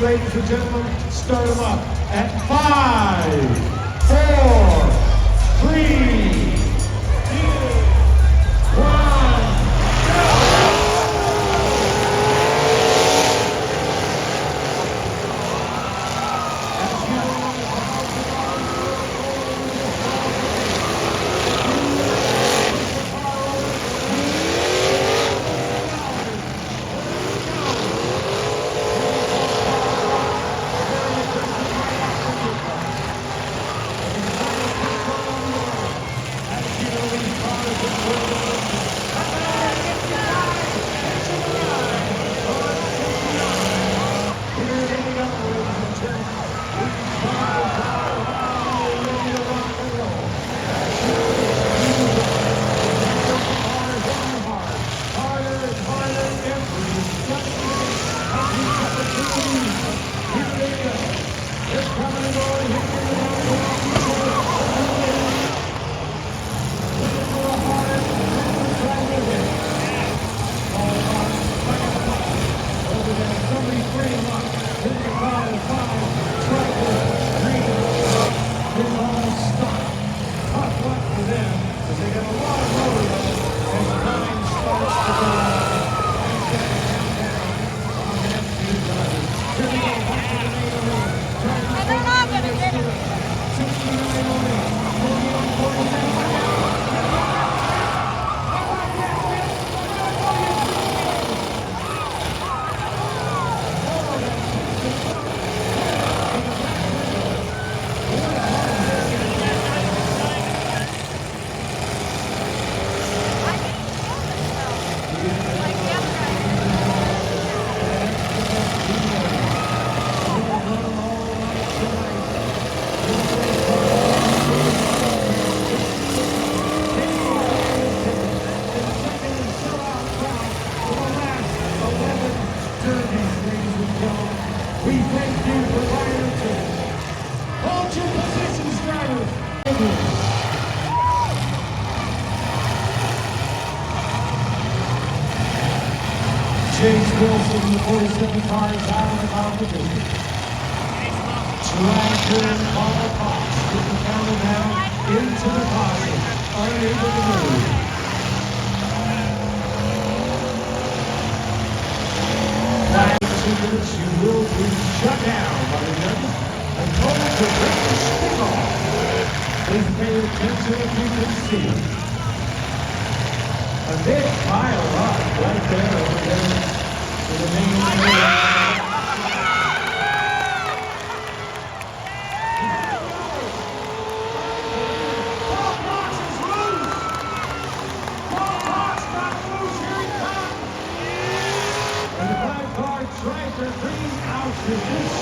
Ladies and gentlemen, start them up at 5, 4, 3, 2, 1. We thank you for violence. Hold your positions, drivers. Chase Wilson, the 47 car, is out of the competition. Dragger Paul Fox getting counted down into the pocket, unable to move. You will be shut down by the judges and told to break the stick off. Please pay attention if you can see. A big pile up right there over there to the main area. Driver brings out to this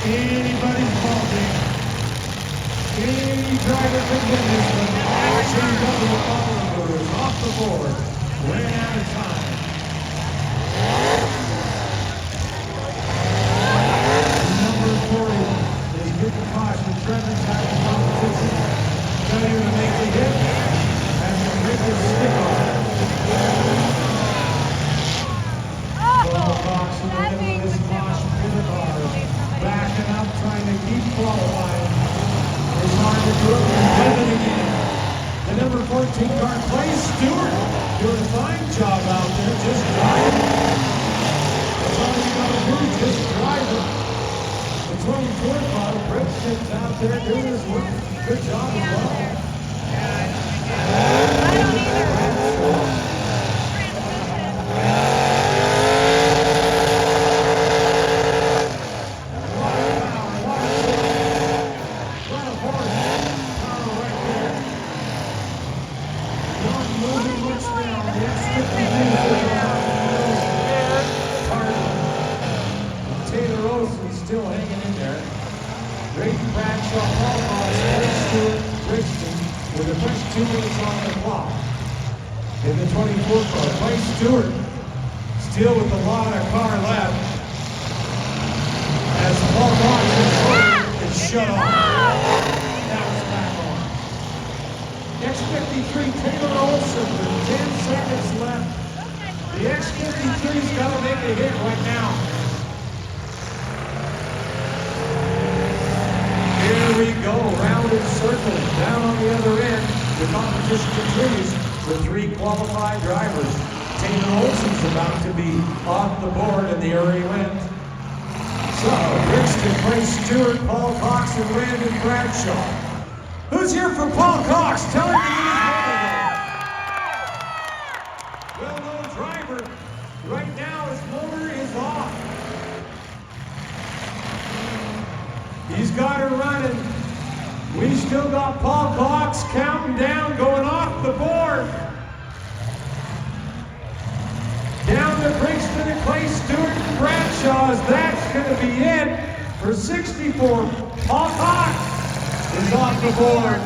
anybody's ball game. Any driver can win this one. Juab followers off the board. Ran out of time. Number 40 is getting caution. Trevor's having competition. Failure to make the hit. Has to break his stick on it. Box in the middle of this caution to the car. Backing up, trying to keep qualifying. It's hard to do it. We'll it again. The number 14 car, Clay Stewart, doing a fine job out there, just driving. That's all you got to do, just drive it. The 24th model, Brixton's out there doing his work. Good job as well. I don't either. Still hanging in there. Brayden Bradshaw, Paul Moss, Eric Stewart, Brixton with the first 2 minutes on the clock. In the 24th car, Clay Stewart still with a lot of car left. As Paul Moss is shut off. Now it's back on. X53 Taylor Olson with 10 seconds left. The X53's got to make a hit right now. Here we go, round and circling. Down on the other end, the competition continues with 3 qualified drivers. Taylor Olson's about to be off the board in the early wind. So, Brixton, Clay Stewart, Paul Cox, and Brandon Bradshaw. Who's here for Paul Cox? Tell him to get his motor going. Well-known driver. Right now, his motor is off. He's got her running. We still got Paul Cox counting down, going off the board. Down to Brixton and Clay Stewart and Bradshaw. That's going to be it for 64. Paul Cox is off the board.